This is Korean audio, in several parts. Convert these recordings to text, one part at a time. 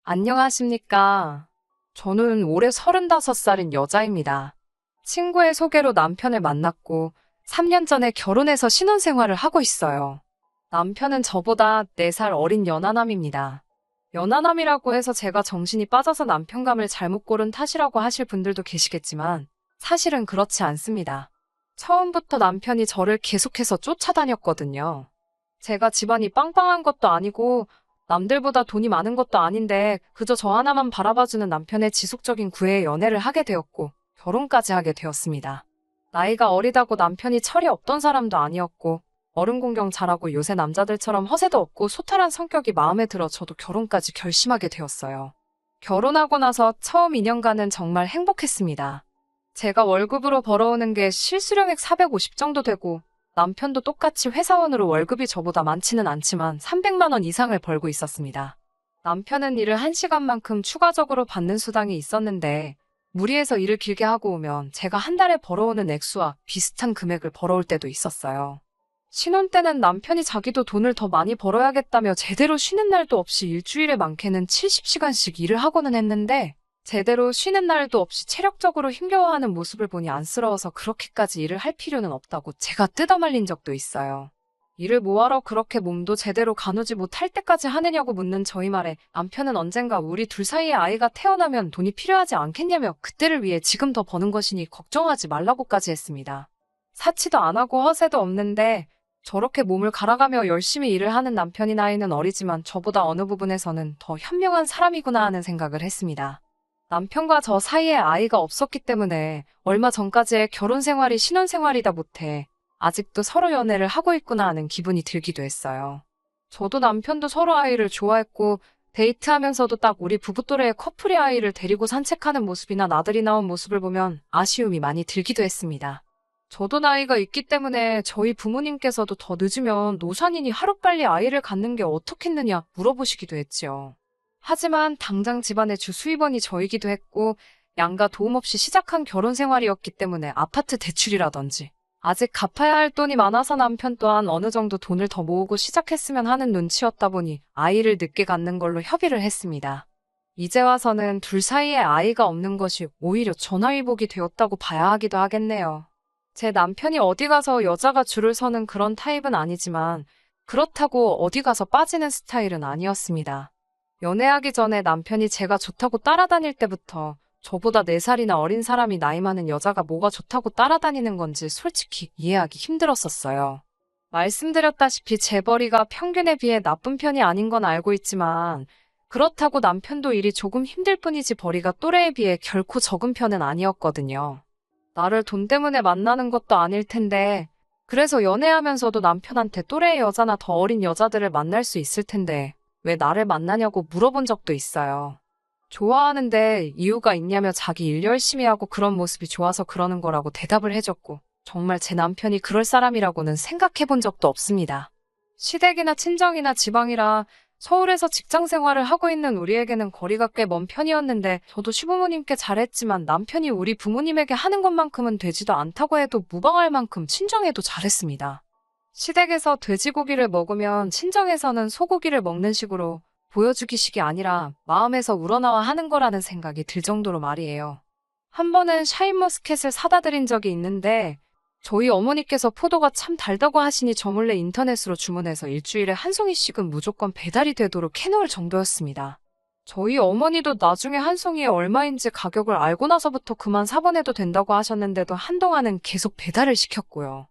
안녕하십니까. 저는 올해 35살인 여자입니다. 친구의 소개로 남편을 만났고 3년 전에 결혼해서 신혼생활을 하고 있어요. 남편은 저보다 4살 어린 연하남입니다. 연하남이라고 해서 제가 정신이 빠져서 남편감을 잘못 고른 탓이라고 하실 분들도 계시겠지만 사실은 그렇지 않습니다. 처음부터 남편이 저를 계속해서 쫓아다녔거든요. 제가 집안이 빵빵한 것도 아니고 남들보다 돈이 많은 것도 아닌데 그저 저 하나만 바라봐주는 남편의 지속적인 구애에 연애를 하게 되었고 결혼까지 하게 되었습니다. 나이가 어리다고 남편이 철이 없던 사람도 아니었고 어른 공경 잘하고 요새 남자들처럼 허세도 없고 소탈한 성격이 마음에 들어 저도 결혼까지 결심하게 되었어요. 결혼하고 나서 처음 2년간은 정말 행복했습니다. 제가 월급으로 벌어오는 게 실수령액 450 정도 되고 남편도 똑같이 회사원으로 월급이 저보다 많지는 않지만 300만 원 이상을 벌고 있었습니다. 남편은 일을 1시간만큼 추가적으로 받는 수당이 있었는데 무리해서 일을 길게 하고 오면 제가 한 달에 벌어오는 액수와 비슷한 금액을 벌어올 때도 있었어요. 신혼 때는 남편이 자기도 돈을 더 많이 벌어야겠다며 제대로 쉬는 날도 없이 일주일에 많게는 70시간씩 일을 하고는 했는데 제대로 쉬는 날도 없이 체력적으로 힘겨워하는 모습을 보니 안쓰러워서 그렇게까지 일을 할 필요는 없다고 제가 뜯어말린 적도 있어요. 일을 뭐하러 그렇게 몸도 제대로 가누지 못할 때까지 하느냐고 묻는 저희 말에 남편은 언젠가 우리 둘 사이에 아이가 태어나면 돈이 필요하지 않겠냐며 그때를 위해 지금 더 버는 것이니 걱정하지 말라고까지 했습니다. 사치도 안 하고 허세도 없는데 저렇게 몸을 갈아가며 열심히 일을 하는 남편이 나이는 어리지만 저보다 어느 부분에서는 더 현명한 사람이구나 하는 생각을 했습니다. 남편과 저 사이에 아이가 없었기 때문에 얼마 전까지의 결혼 생활이 신혼 생활이다 못해 아직도 서로 연애를 하고 있구나 하는 기분이 들기도 했어요. 저도 남편도 서로 아이를 좋아했고 데이트하면서도 딱 우리 부부 또래의 커플이 아이를 데리고 산책하는 모습이나 나들이 나온 모습을 보면 아쉬움이 많이 들기도 했습니다. 저도 나이가 있기 때문에 저희 부모님께서도 더 늦으면 노산이니 하루빨리 아이를 갖는 게 어떻겠느냐 물어보시기도 했지요. 하지만 당장 집안의 주 수입원이 저이기도 했고 양가 도움 없이 시작한 결혼 생활이었기 때문에 아파트 대출이라든지 아직 갚아야 할 돈이 많아서 남편 또한 어느 정도 돈을 더 모으고 시작했으면 하는 눈치였다 보니 아이를 늦게 갖는 걸로 협의를 했습니다. 이제 와서는 둘 사이에 아이가 없는 것이 오히려 전화위복이 되었다고 봐야 하기도 하겠네요. 제 남편이 어디 가서 여자가 줄을 서는 그런 타입은 아니지만 그렇다고 어디 가서 빠지는 스타일은 아니었습니다. 연애하기 전에 남편이 제가 좋다고 따라다닐 때부터 저보다 4살이나 어린 사람이 나이 많은 여자가 뭐가 좋다고 따라다니는 건지 솔직히 이해하기 힘들었었어요. 말씀드렸다시피 재벌이가 평균에 비해 나쁜 편이 아닌 건 알고 있지만 그렇다고 남편도 일이 조금 힘들 뿐이지 벌이가 또래에 비해 결코 적은 편은 아니었거든요. 나를 돈 때문에 만나는 것도 아닐 텐데 그래서 연애하면서도 남편한테 또래의 여자나 더 어린 여자들을 만날 수 있을 텐데 왜 나를 만나냐고 물어본 적도 있어요. 좋아하는데 이유가 있냐며 자기 일 열심히 하고 그런 모습이 좋아서 그러는 거라고 대답을 해줬고 정말 제 남편이 그럴 사람이라고는 생각해 본 적도 없습니다. 시댁이나 친정이나 지방이라 서울에서 직장 생활을 하고 있는 우리에게는 거리가 꽤 먼 편이었는데 저도 시부모님께 잘했지만 남편이 우리 부모님에게 하는 것만큼은 되지도 않다고 해도 무방할 만큼 친정에도 잘했습니다. 시댁에서 돼지고기를 먹으면 친정에서는 소고기를 먹는 식으로 보여주기식이 아니라 마음에서 우러나와 하는 거라는 생각이 들 정도로 말이에요. 한 번은 샤인머스켓을 사다 드린 적이 있는데 저희 어머니께서 포도가 참 달다고 하시니 저 몰래 인터넷으로 주문해서 일주일에 한 송이씩은 무조건 배달이 되도록 해놓을 정도였습니다. 저희 어머니도 나중에 한 송이에 얼마인지 가격을 알고 나서부터 그만 사보내도 된다고 하셨는데도 한동안은 계속 배달을 시켰고요.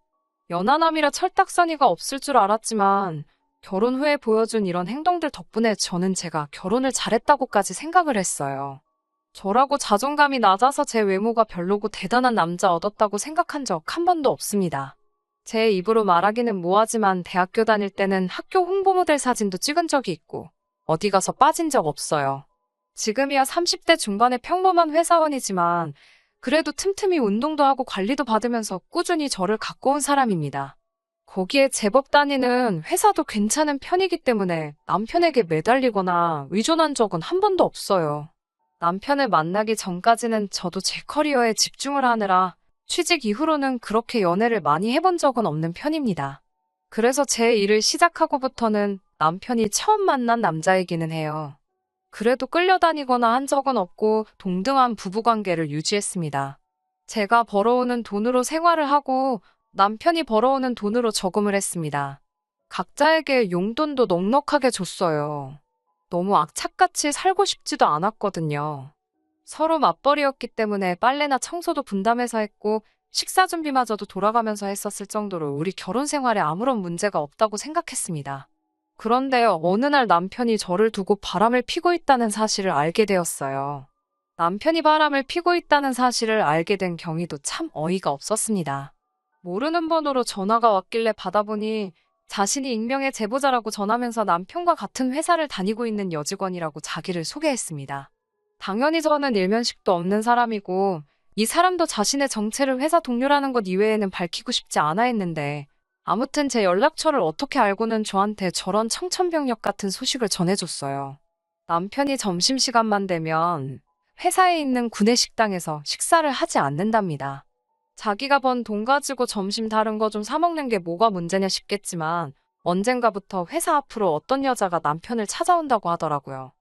연하남이라 철딱서니가 없을 줄 알았지만 결혼 후에 보여준 이런 행동들 덕분에 저는 제가 결혼을 잘했다고까지 생각을 했어요. 저라고 자존감이 낮아서 제 외모가 별로고 대단한 남자 얻었다고 생각한 적 한 번도 없습니다. 제 입으로 말하기는 뭐하지만 대학교 다닐 때는 학교 홍보 모델 사진도 찍은 적이 있고 어디 가서 빠진 적 없어요. 지금이야 30대 중반의 평범한 회사원이지만 그래도 틈틈이 운동도 하고 관리도 받으면서 꾸준히 저를 가꿔온 사람입니다. 거기에 제법 다니는 회사도 괜찮은 편이기 때문에 남편에게 매달리거나 의존한 적은 한 번도 없어요. 남편을 만나기 전까지는 저도 제 커리어에 집중을 하느라 취직 이후로는 그렇게 연애를 많이 해본 적은 없는 편입니다. 그래서 제 일을 시작하고부터는 남편이 처음 만난 남자이기는 해요. 그래도 끌려다니거나 한 적은 없고 동등한 부부관계를 유지했습니다. 제가 벌어오는 돈으로 생활을 하고 남편이 벌어오는 돈으로 저금을 했습니다. 각자에게 용돈도 넉넉하게 줬어요. 너무 악착같이 살고 싶지도 않았거든요. 서로 맞벌이였기 때문에 빨래나 청소도 분담해서 했고 식사 준비마저도 돌아가면서 했었을 정도로 우리 결혼 생활에 아무런 문제가 없다고 생각했습니다. 그런데 어느 날 남편이 저를 두고 바람을 피고 있다는 사실을 알게 되었어요. 남편이 바람을 피고 있다는 사실을 알게 된 경위도 참 어이가 없었습니다. 모르는 번호로 전화가 왔길래 받아보니 자신이 익명의 제보자라고 전하면서 남편과 같은 회사를 다니고 있는 여직원이라고 자기를 소개했습니다. 당연히 저는 일면식도 없는 사람이고 이 사람도 자신의 정체를 회사 동료라는 것 이외에는 밝히고 싶지 않아 했는데 아무튼 제 연락처를 어떻게 알고는 저한테 저런 청천벽력 같은 소식을 전해줬어요. 남편이 점심시간만 되면 회사에 있는 구내식당에서 식사를 하지 않는답니다. 자기가 번 돈 가지고 점심 다른 거 좀 사 먹는 게 뭐가 문제냐 싶겠지만 언젠가부터 회사 앞으로 어떤 여자가 남편을 찾아온다고 하더라고요.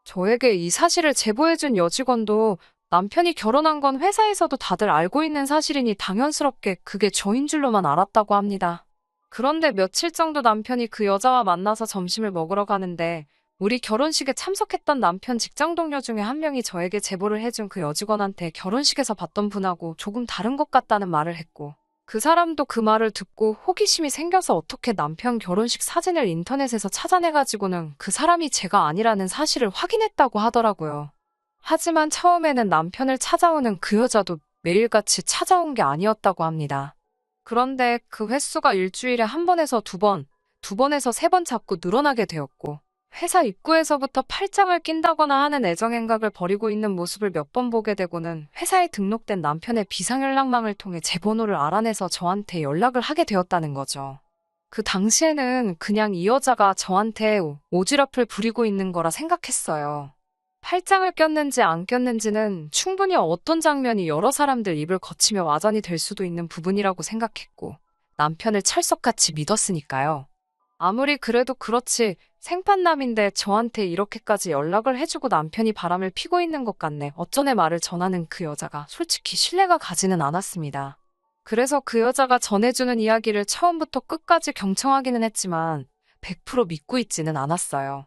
저에게 이 사실을 제보해준 여직원도 남편이 결혼한 건 회사에서도 다들 알고 있는 사실이니 당연스럽게 그게 저인 줄로만 알았다고 합니다. 그런데 며칠 정도 남편이 그 여자와 만나서 점심을 먹으러 가는데 우리 결혼식에 참석했던 남편 직장 동료 중에 한 명이 저에게 제보를 해준 그 여직원한테 결혼식에서 봤던 분하고 조금 다른 것 같다는 말을 했고 그 사람도 그 말을 듣고 호기심이 생겨서 어떻게 남편 결혼식 사진을 인터넷에서 찾아내가지고는 그 사람이 제가 아니라는 사실을 확인했다고 하더라고요. 하지만 처음에는 남편을 찾아오는 그 여자도 매일같이 찾아온 게 아니었다고 합니다. 그런데 그 횟수가 일주일에 한 번에서 두 번, 두 번에서 세 번 자꾸 늘어나게 되었고 회사 입구에서부터 팔짱을 낀다거나 하는 애정행각을 벌이고 있는 모습을 몇 번 보게 되고는 회사에 등록된 남편의 비상연락망을 통해 제 번호를 알아내서 저한테 연락을 하게 되었다는 거죠. 그 당시에는 그냥 이 여자가 저한테 오지랖을 부리고 있는 거라 생각했어요. 팔짱을 꼈는지 안 꼈는지는 충분히 어떤 장면이 여러 사람들 입을 거치며 와전이 될 수도 있는 부분이라고 생각했고 남편을 철석같이 믿었으니까요. 아무리 그래도 그렇지 생판남인데 저한테 이렇게까지 연락을 해주고 남편이 바람을 피고 있는 것 같네. 어쩌네 말을 전하는 그 여자가 솔직히 신뢰가 가지는 않았습니다. 그래서 그 여자가 전해주는 이야기를 처음부터 끝까지 경청하기는 했지만 100% 믿고 있지는 않았어요.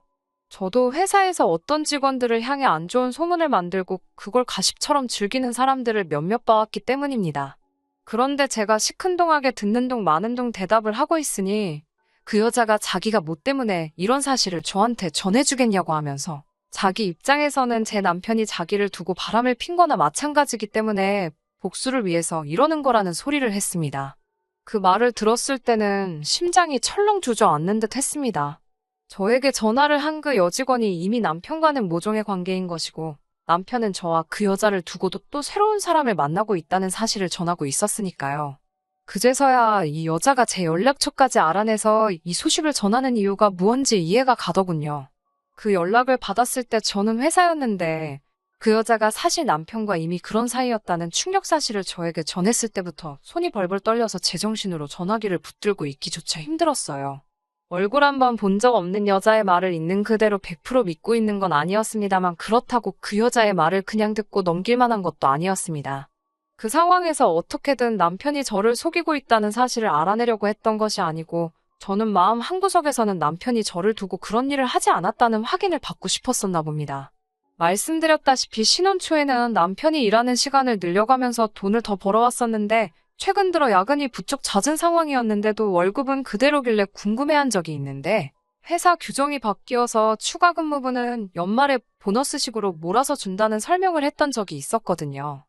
저도 회사에서 어떤 직원들을 향해 안 좋은 소문을 만들고 그걸 가십처럼 즐기는 사람들을 몇몇 봐왔기 때문입니다. 그런데 제가 시큰둥하게 듣는 둥 마는 둥 대답을 하고 있으니 그 여자가 자기가 뭐 때문에 이런 사실을 저한테 전해주겠냐고 하면서 자기 입장에서는 제 남편이 자기를 두고 바람을 핀 거나 마찬가지기 때문에 복수를 위해서 이러는 거라는 소리를 했습니다. 그 말을 들었을 때는 심장이 철렁 주저앉는 듯 했습니다. 저에게 전화를 한 그 여직원이 이미 남편과는 모종의 관계인 것이고 남편은 저와 그 여자를 두고도 또 새로운 사람을 만나고 있다는 사실을 전하고 있었으니까요. 그제서야 이 여자가 제 연락처까지 알아내서 이 소식을 전하는 이유가 무언지 이해가 가더군요. 그 연락을 받았을 때 저는 회사였는데 그 여자가 사실 남편과 이미 그런 사이였다는 충격 사실을 저에게 전했을 때부터 손이 벌벌 떨려서 제정신으로 전화기를 붙들고 있기조차 힘들었어요. 얼굴 한번 본 적 없는 여자의 말을 있는 그대로 100% 믿고 있는 건 아니었습니다만 그렇다고 그 여자의 말을 그냥 듣고 넘길 만한 것도 아니었습니다. 그 상황에서 어떻게든 남편이 저를 속이고 있다는 사실을 알아내려고 했던 것이 아니고 저는 마음 한구석에서는 남편이 저를 두고 그런 일을 하지 않았다는 확인을 받고 싶었었나 봅니다. 말씀드렸다시피 신혼 초에는 남편이 일하는 시간을 늘려가면서 돈을 더 벌어왔었는데 최근 들어 야근이 부쩍 잦은 상황이었는데도 월급은 그대로길래 궁금해한 적이 있는데 회사 규정이 바뀌어서 추가 근무분은 연말에 보너스식으로 몰아서 준다는 설명을 했던 적이 있었거든요.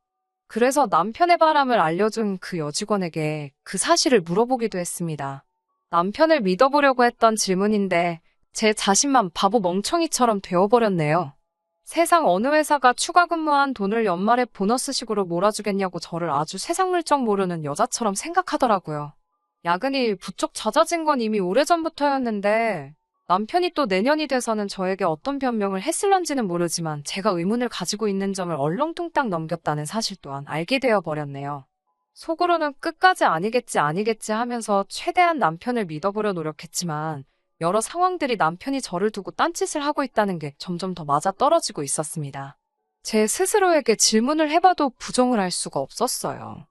그래서 남편의 바람을 알려준 그 여직원에게 그 사실을 물어보기도 했습니다. 남편을 믿어보려고 했던 질문인데 제 자신만 바보 멍청이처럼 되어버렸네요. 세상 어느 회사가 추가 근무한 돈을 연말에 보너스식으로 몰아주겠냐고 저를 아주 세상 물정 모르는 여자처럼 생각하더라고요. 야근이 부쩍 잦아진 건 이미 오래전부터였는데 남편이 또 내년이 돼서는 저에게 어떤 변명을 했을런지는 모르지만 제가 의문을 가지고 있는 점을 얼렁뚱땅 넘겼다는 사실 또한 알게 되어 버렸네요. 속으로는 끝까지 아니겠지 하면서 최대한 남편을 믿어보려 노력했지만 여러 상황들이 남편이 저를 두고 딴짓을 하고 있다는 게 점점 더 맞아떨어지고 있었습니다. 제 스스로에게 질문을 해봐도 부정을 할 수가 없었어요.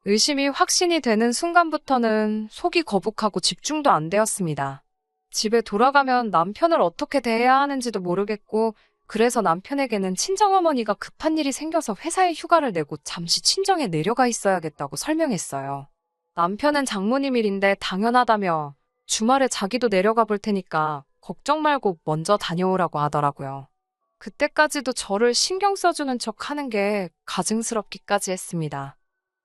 의심이 확신이 되는 순간부터는 속이 거북하고 집중도 안 되었습니다. 집에 돌아가면 남편을 어떻게 대해야 하는지도 모르겠고, 그래서 남편에게는 친정어머니가 급한 일이 생겨서 회사에 휴가를 내고 잠시 친정에 내려가 있어야겠다고 설명했어요. 남편은 장모님 일인데 당연하다며 주말에 자기도 내려가 볼 테니까 걱정 말고 먼저 다녀오라고 하더라고요. 그때까지도 저를 신경 써주는 척 하는 게 가증스럽기까지 했습니다.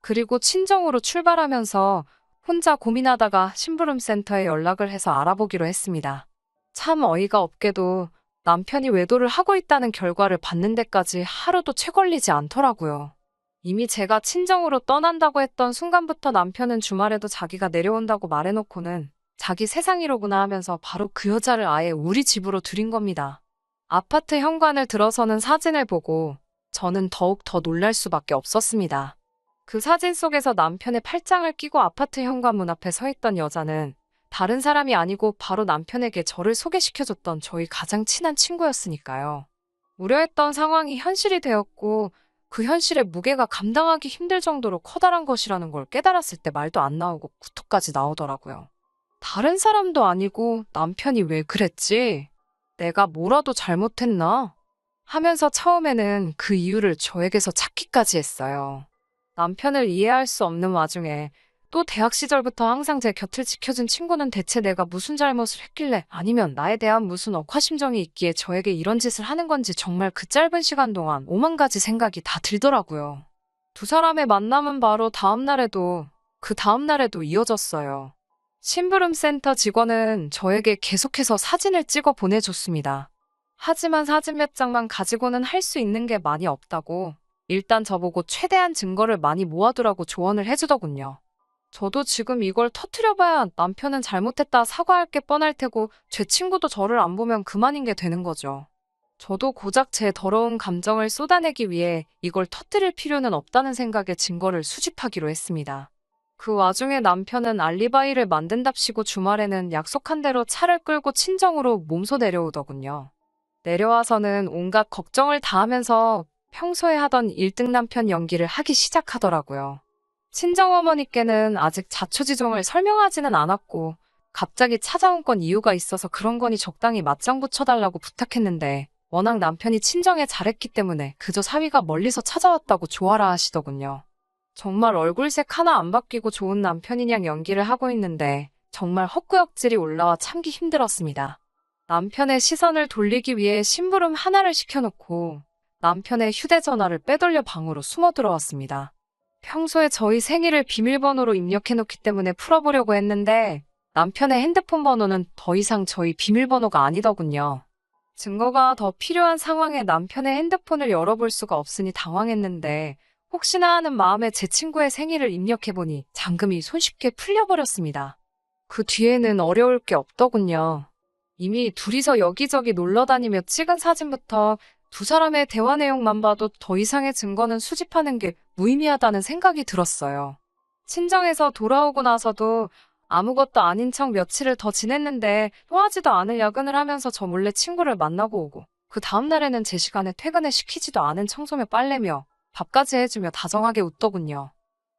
그리고 친정으로 출발하면서 혼자 고민하다가 심부름센터에 연락을 해서 알아보기로 했습니다. 참 어이가 없게도 남편이 외도를 하고 있다는 결과를 받는 데까지 하루도 채 걸리지 않더라고요. 이미 제가 친정으로 떠난다고 했던 순간부터 남편은 주말에도 자기가 내려온다고 말해놓고는 자기 세상이로구나 하면서 바로 그 여자를 아예 우리 집으로 들인 겁니다. 아파트 현관을 들어서는 사진을 보고 저는 더욱 더 놀랄 수밖에 없었습니다. 그 사진 속에서 남편의 팔짱을 끼고 아파트 현관문 앞에 서 있던 여자는 다른 사람이 아니고 바로 남편에게 저를 소개시켜줬던 저희 가장 친한 친구였으니까요. 우려했던 상황이 현실이 되었고 그 현실의 무게가 감당하기 힘들 정도로 커다란 것이라는 걸 깨달았을 때 말도 안 나오고 구토까지 나오더라고요. 다른 사람도 아니고 남편이 왜 그랬지? 내가 뭐라도 잘못했나? 하면서 처음에는 그 이유를 저에게서 찾기까지 했어요. 남편을 이해할 수 없는 와중에 또 대학 시절부터 항상 제 곁을 지켜준 친구는 대체 내가 무슨 잘못을 했길래 아니면 나에 대한 무슨 억하심정이 있기에 저에게 이런 짓을 하는 건지 정말 그 짧은 시간 동안 5만 가지 생각이 다 들더라고요. 두 사람의 만남은 바로 그 다음날에도 이어졌어요. 심부름센터 직원은 저에게 계속해서 사진을 찍어 보내줬습니다. 하지만 사진 몇 장만 가지고는 할 수 있는 게 많이 없다고 일단 저보고 최대한 증거를 많이 모아두라고 조언을 해주더군요. 저도 지금 이걸 터트려봐야 남편은 잘못했다 사과할 게 뻔할 테고 제 친구도 저를 안 보면 그만인 게 되는 거죠. 저도 고작 제 더러운 감정을 쏟아내기 위해 이걸 터뜨릴 필요는 없다는 생각에 증거를 수집하기로 했습니다. 그 와중에 남편은 알리바이를 만든답시고 주말에는 약속한 대로 차를 끌고 친정으로 몸소 내려오더군요. 내려와서는 온갖 걱정을 다 하면서 평소에 하던 1등 남편 연기를 하기 시작하더라고요. 친정어머니께는 아직 자초지종을 설명하지는 않았고 갑자기 찾아온 건 이유가 있어서 그런 거니 적당히 맞장구 쳐달라고 부탁했는데 워낙 남편이 친정에 잘했기 때문에 그저 사위가 멀리서 찾아왔다고 좋아라 하시더군요. 정말 얼굴색 하나 안 바뀌고 좋은 남편이냥 연기를 하고 있는데 정말 헛구역질이 올라와 참기 힘들었습니다. 남편의 시선을 돌리기 위해 심부름 하나를 시켜놓고 남편의 휴대전화를 빼돌려 방으로 숨어 들어왔습니다. 평소에 저희 생일을 비밀번호로 입력해놓기 때문에 풀어보려고 했는데 남편의 핸드폰 번호는 더 이상 저희 비밀번호가 아니더군요. 증거가 더 필요한 상황에 남편의 핸드폰을 열어볼 수가 없으니 당황했는데 혹시나 하는 마음에 제 친구의 생일을 입력해보니 잠금이 손쉽게 풀려버렸습니다. 그 뒤에는 어려울 게 없더군요. 이미 둘이서 여기저기 놀러다니며 찍은 사진부터 두 사람의 대화 내용만 봐도 더 이상의 증거는 수집하는 게 무의미하다는 생각이 들었어요. 친정에서 돌아오고 나서도 아무것도 아닌 척 며칠을 더 지냈는데 통하지도 않을 야근을 하면서 저 몰래 친구를 만나고 오고 그 다음날에는 제 시간에 퇴근을 시키지도 않은 청소며 빨래며 밥까지 해주며 다정하게 웃더군요.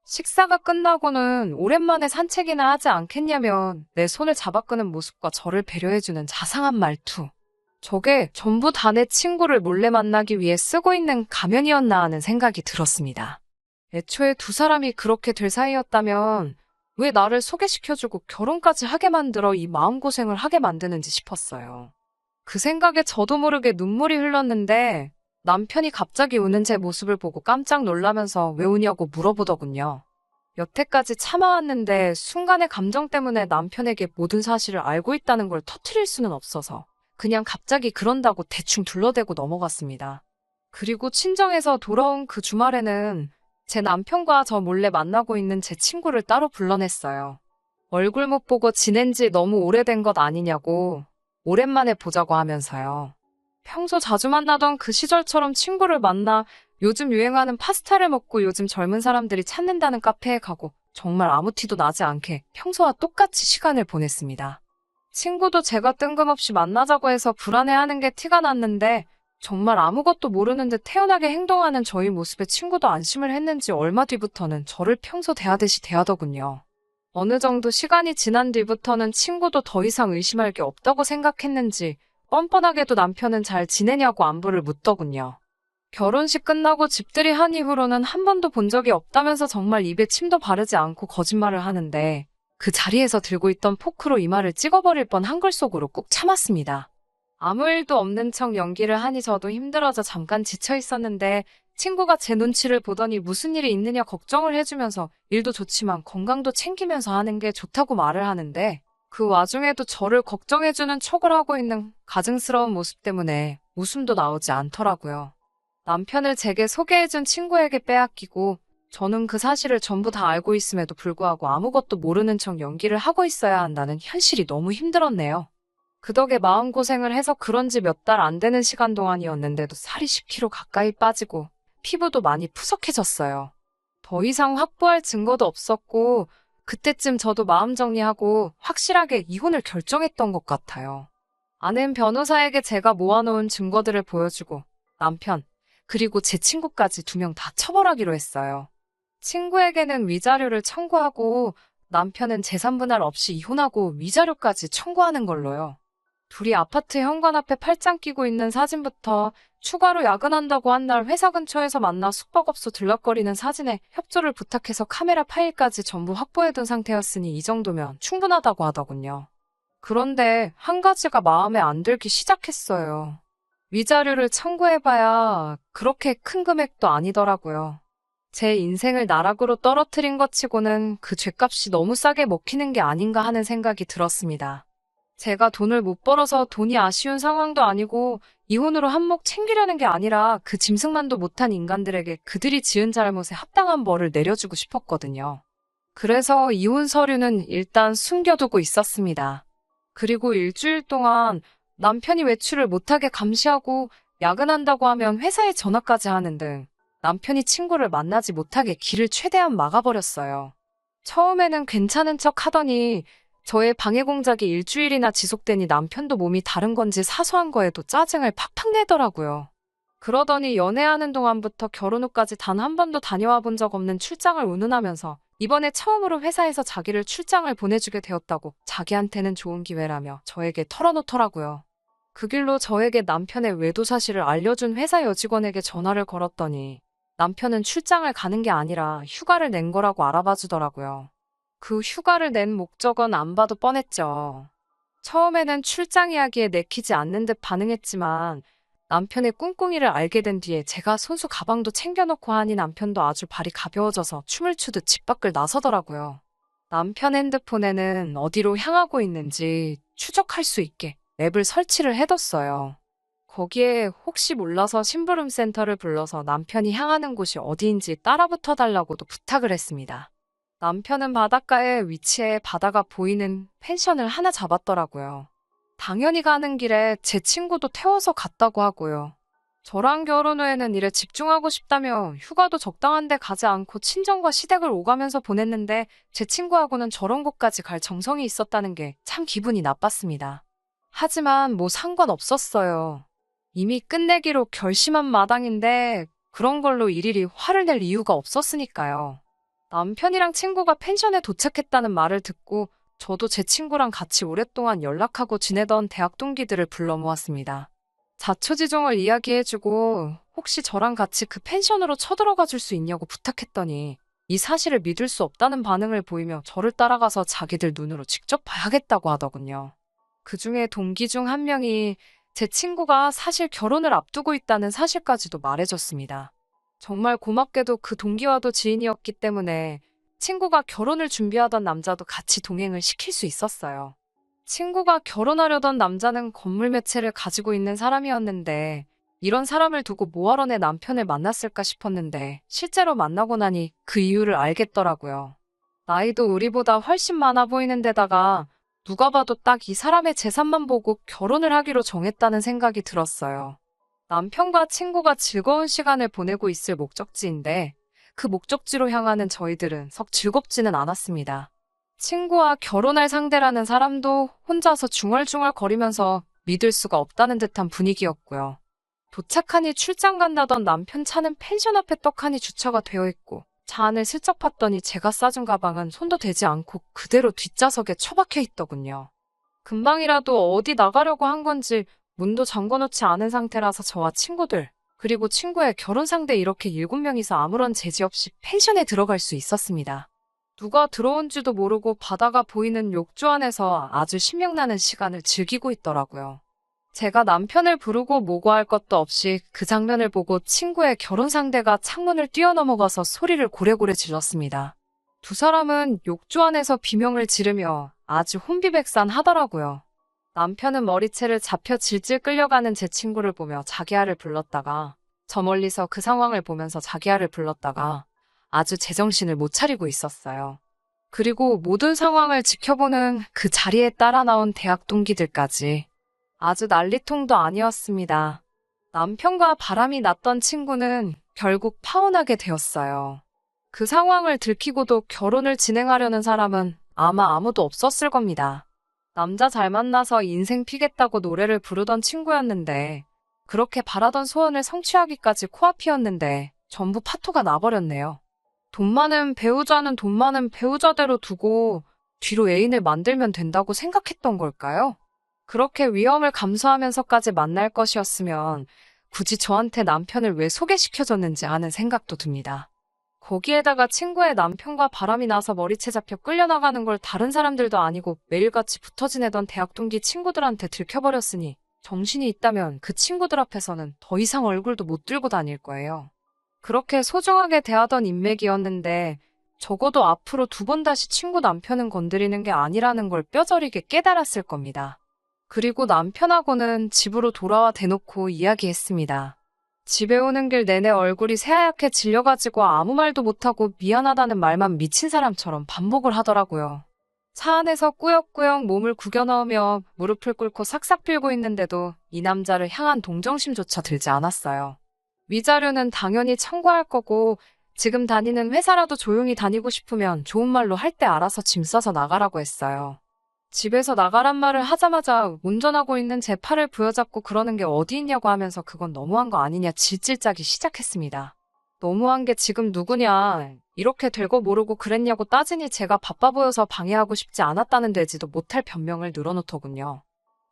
식사가 끝나고는 오랜만에 산책이나 하지 않겠냐면 내 손을 잡아 끄는 모습과 저를 배려해주는 자상한 말투. 저게 전부 다 내 친구를 몰래 만나기 위해 쓰고 있는 가면이었나 하는 생각이 들었습니다. 애초에 두 사람이 그렇게 될 사이였다면 왜 나를 소개시켜주고 결혼까지 하게 만들어 이 마음고생을 하게 만드는지 싶었어요. 그 생각에 저도 모르게 눈물이 흘렀는데 남편이 갑자기 우는 제 모습을 보고 깜짝 놀라면서 왜 우냐고 물어보더군요. 여태까지 참아왔는데 순간의 감정 때문에 남편에게 모든 사실을 알고 있다는 걸 터뜨릴 수는 없어서 그냥 갑자기 그런다고 대충 둘러대고 넘어갔습니다. 그리고 친정에서 돌아온 그 주말에는 제 남편과 저 몰래 만나고 있는 제 친구를 따로 불러냈어요. 얼굴 못 보고 지낸 지 너무 오래된 것 아니냐고 오랜만에 보자고 하면서요. 평소 자주 만나던 그 시절처럼 친구를 만나 요즘 유행하는 파스타를 먹고 요즘 젊은 사람들이 찾는다는 카페에 가고 정말 아무 티도 나지 않게 평소와 똑같이 시간을 보냈습니다. 친구도 제가 뜬금없이 만나자고 해서 불안해하는 게 티가 났는데 정말 아무것도 모르는 듯 태연하게 행동하는 저희 모습에 친구도 안심을 했는지 얼마 뒤부터는 저를 평소 대하듯이 대하더군요. 어느 정도 시간이 지난 뒤부터는 친구도 더 이상 의심할 게 없다고 생각했는지 뻔뻔하게도 남편은 잘 지내냐고 안부를 묻더군요. 결혼식 끝나고 집들이 한 이후로는 한 번도 본 적이 없다면서 정말 입에 침도 바르지 않고 거짓말을 하는데 그 자리에서 들고 있던 포크로 이마를 찍어버릴 뻔 한글 속으로 꾹 참았습니다. 아무 일도 없는 척 연기를 하니 저도 힘들어져 잠깐 지쳐 있었는데 친구가 제 눈치를 보더니 무슨 일이 있느냐 걱정을 해주면서 일도 좋지만 건강도 챙기면서 하는 게 좋다고 말을 하는데 그 와중에도 저를 걱정해주는 척을 하고 있는 가증스러운 모습 때문에 웃음도 나오지 않더라고요. 남편을 제게 소개해준 친구에게 빼앗기고 저는 그 사실을 전부 다 알고 있음에도 불구하고 아무것도 모르는 척 연기를 하고 있어야 한다는 현실이 너무 힘들었네요. 그 덕에 마음고생을 해서 그런지 몇 달 안 되는 시간 동안이었는데도 살이 10kg 가까이 빠지고 피부도 많이 푸석해졌어요. 더 이상 확보할 증거도 없었고 그때쯤 저도 마음 정리하고 확실하게 이혼을 결정했던 것 같아요. 아는 변호사에게 제가 모아놓은 증거들을 보여주고 남편, 그리고 제 친구까지 2명 다 처벌하기로 했어요. 친구에게는 위자료를 청구하고 남편은 재산분할 없이 이혼하고 위자료까지 청구하는 걸로요. 둘이 아파트 현관 앞에 팔짱 끼고 있는 사진부터 추가로 야근한다고 한 날 회사 근처에서 만나 숙박업소 들락거리는 사진에 협조를 부탁해서 카메라 파일까지 전부 확보해둔 상태였으니 이 정도면 충분하다고 하더군요. 그런데 한 가지가 마음에 안 들기 시작했어요. 위자료를 청구해봐야 그렇게 큰 금액도 아니더라고요. 제 인생을 나락으로 떨어뜨린 것 치고는 그 죗값이 너무 싸게 먹히는 게 아닌가 하는 생각이 들었습니다. 제가 돈을 못 벌어서 돈이 아쉬운 상황도 아니고 이혼으로 한몫 챙기려는 게 아니라 그 짐승만도 못한 인간들에게 그들이 지은 잘못에 합당한 벌을 내려주고 싶었거든요. 그래서 이혼 서류는 일단 숨겨두고 있었습니다. 그리고 일주일 동안 남편이 외출을 못하게 감시하고 야근한다고 하면 회사에 전화까지 하는 등 남편이 친구를 만나지 못하게 길을 최대한 막아버렸어요. 처음에는 괜찮은 척 하더니 저의 방해 공작이 일주일이나 지속되니 남편도 몸이 다른 건지 사소한 거에도 짜증을 팍팍 내더라고요. 그러더니 연애하는 동안부터 결혼 후까지 단 한 번도 다녀와 본 적 없는 출장을 운운하면서 이번에 처음으로 회사에서 자기를 출장을 보내주게 되었다고 자기한테는 좋은 기회라며 저에게 털어놓더라고요. 그 길로 저에게 남편의 외도 사실을 알려준 회사 여직원에게 전화를 걸었더니 남편은 출장을 가는 게 아니라 휴가를 낸 거라고 알아봐 주더라고요. 그 휴가를 낸 목적은 안 봐도 뻔했죠. 처음에는 출장 이야기에 내키지 않는 듯 반응했지만 남편의 꿍꿍이를 알게 된 뒤에 제가 손수 가방도 챙겨놓고 하니 남편도 아주 발이 가벼워져서 춤을 추듯 집 밖을 나서더라고요. 남편 핸드폰에는 어디로 향하고 있는지 추적할 수 있게 앱을 설치를 해뒀어요. 거기에 혹시 몰라서 심부름 센터를 불러서 남편이 향하는 곳이 어디인지 따라붙어 달라고도 부탁을 했습니다. 남편은 바닷가에 위치해 바다가 보이는 펜션을 하나 잡았더라고요. 당연히 가는 길에 제 친구도 태워서 갔다고 하고요. 저랑 결혼 후에는 일에 집중하고 싶다며 휴가도 적당한 데 가지 않고 친정과 시댁을 오가면서 보냈는데 제 친구하고는 저런 곳까지 갈 정성이 있었다는 게 참 기분이 나빴습니다. 하지만 뭐 상관없었어요. 이미 끝내기로 결심한 마당인데 그런 걸로 일일이 화를 낼 이유가 없었으니까요. 남편이랑 친구가 펜션에 도착했다는 말을 듣고 저도 제 친구랑 같이 오랫동안 연락하고 지내던 대학 동기들을 불러 모았습니다. 자초지종을 이야기해주고 혹시 저랑 같이 그 펜션으로 쳐들어가 줄 수 있냐고 부탁했더니 이 사실을 믿을 수 없다는 반응을 보이며 저를 따라가서 자기들 눈으로 직접 봐야겠다고 하더군요. 그 중에 동기 중 한 명이 제 친구가 사실 결혼을 앞두고 있다는 사실까지도 말해줬습니다. 정말 고맙게도 그 동기와도 지인이었기 때문에 친구가 결혼을 준비하던 남자도 같이 동행을 시킬 수 있었어요. 친구가 결혼하려던 남자는 건물 매체를 가지고 있는 사람이었는데 이런 사람을 두고 뭐하러 내 남편을 만났을까 싶었는데 실제로 만나고 나니 그 이유를 알겠더라고요. 나이도 우리보다 훨씬 많아 보이는 데다가 누가 봐도 딱 이 사람의 재산만 보고 결혼을 하기로 정했다는 생각이 들었어요. 남편과 친구가 즐거운 시간을 보내고 있을 목적지인데 그 목적지로 향하는 저희들은 썩 즐겁지는 않았습니다. 친구와 결혼할 상대라는 사람도 혼자서 중얼중얼거리면서 믿을 수가 없다는 듯한 분위기였고요. 도착하니 출장 간다던 남편 차는 펜션 앞에 떡하니 주차가 되어 있고 차 안을 슬쩍 봤더니 제가 싸준 가방은 손도 대지 않고 그대로 뒷좌석에 처박혀 있더군요. 금방이라도 어디 나가려고 한 건지 문도 잠궈놓지 않은 상태라서 저와 친구들, 그리고 친구의 결혼 상대 이렇게 7명이서 아무런 제지 없이 펜션에 들어갈 수 있었습니다. 누가 들어온지도 모르고 바다가 보이는 욕조 안에서 아주 신명나는 시간을 즐기고 있더라고요. 제가 남편을 부르고 모고할 것도 없이 그 장면을 보고 친구의 결혼 상대가 창문을 뛰어넘어가서 소리를 고래고래 질렀습니다. 두 사람은 욕조 안에서 비명을 지르며 아주 혼비백산하더라고요. 남편은 머리채를 잡혀 질질 끌려가는 제 친구를 보며 자기야를 불렀다가 저 멀리서 그 상황을 보면서 자기야를 불렀다가 아주 제정신을 못 차리고 있었어요. 그리고 모든 상황을 지켜보는 그 자리에 따라 나온 대학 동기들까지 아주 난리통도 아니었습니다. 남편과 바람이 났던 친구는 결국 파혼하게 되었어요. 그 상황을 들키고도 결혼을 진행하려는 사람은 아마 아무도 없었을 겁니다. 남자 잘 만나서 인생 피겠다고 노래를 부르던 친구였는데 그렇게 바라던 소원을 성취하기까지 코앞이었는데 전부 파토가 나버렸네요. 돈 많은 배우자는 돈 많은 배우자대로 두고 뒤로 애인을 만들면 된다고 생각했던 걸까요? 그렇게 위험을 감수하면서까지 만날 것이었으면 굳이 저한테 남편을 왜 소개시켜줬는지 하는 생각도 듭니다. 거기에다가 친구의 남편과 바람이 나서 머리채 잡혀 끌려나가는 걸 다른 사람들도 아니고 매일같이 붙어 지내던 대학 동기 친구들한테 들켜버렸으니 정신이 있다면 그 친구들 앞에서는 더 이상 얼굴도 못 들고 다닐 거예요. 그렇게 소중하게 대하던 인맥이었는데 적어도 앞으로 2번 다시 친구 남편은 건드리는 게 아니라는 걸 뼈저리게 깨달았을 겁니다. 그리고 남편하고는 집으로 돌아와 대놓고 이야기했습니다. 집에 오는 길 내내 얼굴이 새하얗게 질려가지고 아무 말도 못하고 미안하다는 말만 미친 사람처럼 반복을 하더라고요. 차 안에서 꾸역꾸역 몸을 구겨 넣으며 무릎을 꿇고 싹싹 빌고 있는데도 이 남자를 향한 동정심조차 들지 않았어요. 위자료는 당연히 청구할 거고 지금 다니는 회사라도 조용히 다니고 싶으면 좋은 말로 할 때 알아서 짐 싸서 나가라고 했어요. 집에서 나가란 말을 하자마자 운전하고 있는 제 팔을 부여잡고 그러는 게 어디 있냐고 하면서 그건 너무한 거 아니냐 질질 짜기 시작했습니다. 너무한 게 지금 누구냐, 이렇게 될거 모르고 그랬냐고 따지니 제가 바빠 보여서 방해하고 싶지 않았다는 되지도 못할 변명을 늘어놓더군요.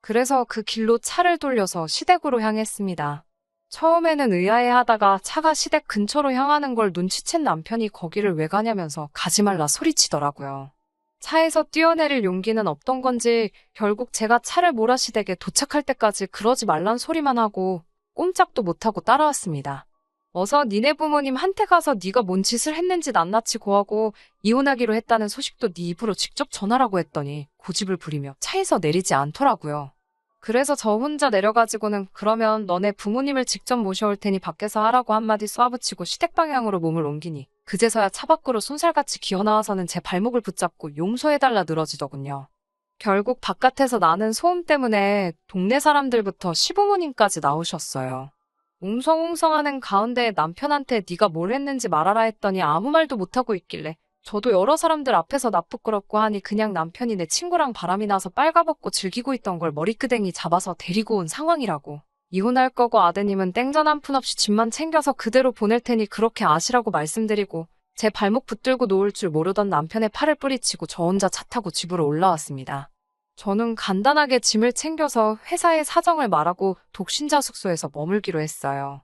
그래서 그 길로 차를 돌려서 시댁으로 향했습니다. 처음에는 의아해하다가 차가 시댁 근처로 향하는 걸 눈치챈 남편이 거기를 왜 가냐면서 가지 말라 소리치더라고요. 차에서 뛰어내릴 용기는 없던 건지 결국 제가 차를 몰아 시댁에 도착할 때까지 그러지 말란 소리만 하고 꼼짝도 못하고 따라왔습니다. 어서 니네 부모님 한테 가서 네가 뭔 짓을 했는지 낱낱이 고하고 이혼하기로 했다는 소식도 네 입으로 직접 전하라고 했더니 고집을 부리며 차에서 내리지 않더라고요. 그래서 저 혼자 내려가지고는 그러면 너네 부모님을 직접 모셔올 테니 밖에서 하라고 한마디 쏘아붙이고 시댁 방향으로 몸을 옮기니 그제서야 차 밖으로 손살같이 기어나와서는 제 발목을 붙잡고 용서해달라 늘어지더군요. 결국 바깥에서 나는 소음 때문에 동네 사람들부터 시부모님까지 나오셨어요. 웅성웅성하는 가운데 남편한테 네가 뭘 했는지 말하라 했더니 아무 말도 못하고 있길래 저도 여러 사람들 앞에서 나 부끄럽고 하니 그냥 남편이 내 친구랑 바람이 나서 빨가벗고 즐기고 있던 걸 머리끄댕이 잡아서 데리고 온 상황이라고. 이혼할 거고 아드님은 땡전 한 푼 없이 집만 챙겨서 그대로 보낼 테니 그렇게 아시라고 말씀드리고 제 발목 붙들고 놓을 줄 모르던 남편의 팔을 뿌리치고 저 혼자 차 타고 집으로 올라왔습니다. 저는 간단하게 짐을 챙겨서 회사에 사정을 말하고 독신자 숙소에서 머물기로 했어요.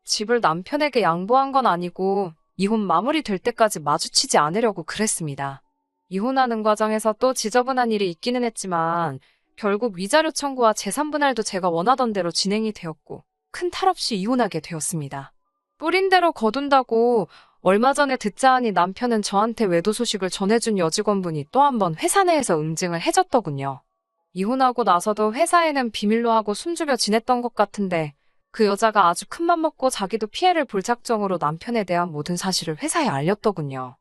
집을 남편에게 양보한 건 아니고 이혼 마무리될 때까지 마주치지 않으려고 그랬습니다. 이혼하는 과정에서 또 지저분한 일이 있기는 했지만 결국 위자료 청구와 재산 분할도 제가 원하던 대로 진행이 되었고 큰 탈 없이 이혼하게 되었습니다. 뿌린 대로 거둔다고 얼마 전에 듣자 하니 남편은 저한테 외도 소식을 전해준 여직원분이 또 한 번 회사 내에서 응징을 해줬더군요. 이혼하고 나서도 회사에는 비밀로 하고 숨죽여 지냈던 것 같은데 그 여자가 아주 큰맘 먹고 자기도 피해를 볼 작정으로 남편에 대한 모든 사실을 회사에 알렸더군요.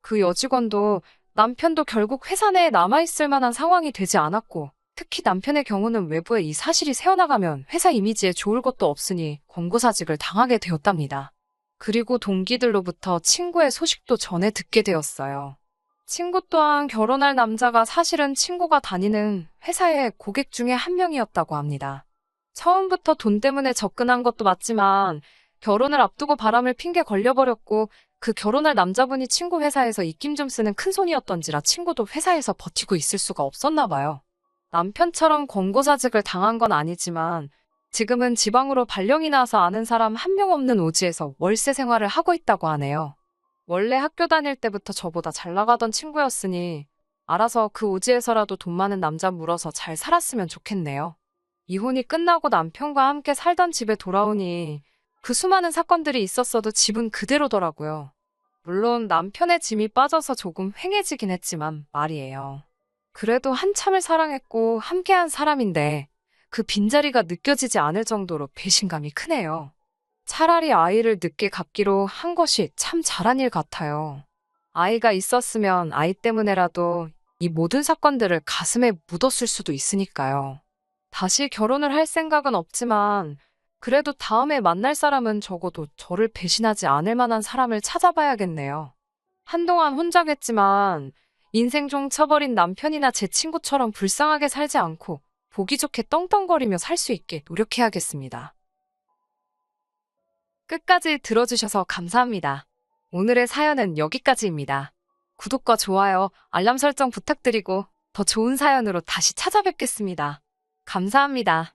그 여직원도 남편도 결국 회사 내에 남아있을 만한 상황이 되지 않았고 특히 남편의 경우는 외부에 이 사실이 새어나가면 회사 이미지에 좋을 것도 없으니 권고사직을 당하게 되었답니다. 그리고 동기들로부터 친구의 소식도 전해 듣게 되었어요. 친구 또한 결혼할 남자가 사실은 친구가 다니는 회사의 고객 중에 한 명이었다고 합니다. 처음부터 돈 때문에 접근한 것도 맞지만 결혼을 앞두고 바람을 핑계 걸려버렸고 그 결혼할 남자분이 친구 회사에서 입김 좀 쓰는 큰손이었던지라 친구도 회사에서 버티고 있을 수가 없었나 봐요. 남편처럼 권고사직을 당한 건 아니지만 지금은 지방으로 발령이 나서 아는 사람 한 명 없는 오지에서 월세 생활을 하고 있다고 하네요. 원래 학교 다닐 때부터 저보다 잘 나가던 친구였으니 알아서 그 오지에서라도 돈 많은 남자 물어서 잘 살았으면 좋겠네요. 이혼이 끝나고 남편과 함께 살던 집에 돌아오니 그 수많은 사건들이 있었어도 집은 그대로더라고요. 물론 남편의 짐이 빠져서 조금 횡해지긴 했지만 말이에요. 그래도 한참을 사랑했고 함께한 사람인데 그 빈자리가 느껴지지 않을 정도로 배신감이 크네요. 차라리 아이를 늦게 갖기로 한 것이 참 잘한 일 같아요. 아이가 있었으면 아이 때문에라도 이 모든 사건들을 가슴에 묻었을 수도 있으니까요. 다시 결혼을 할 생각은 없지만 그래도 다음에 만날 사람은 적어도 저를 배신하지 않을 만한 사람을 찾아봐야겠네요. 한동안 혼자겠지만 인생 종 쳐버린 남편이나 제 친구처럼 불쌍하게 살지 않고 보기 좋게 떵떵거리며 살 수 있게 노력해야겠습니다. 끝까지 들어주셔서 감사합니다. 오늘의 사연은 여기까지입니다. 구독과 좋아요, 알람 설정 부탁드리고 더 좋은 사연으로 다시 찾아뵙겠습니다. 감사합니다.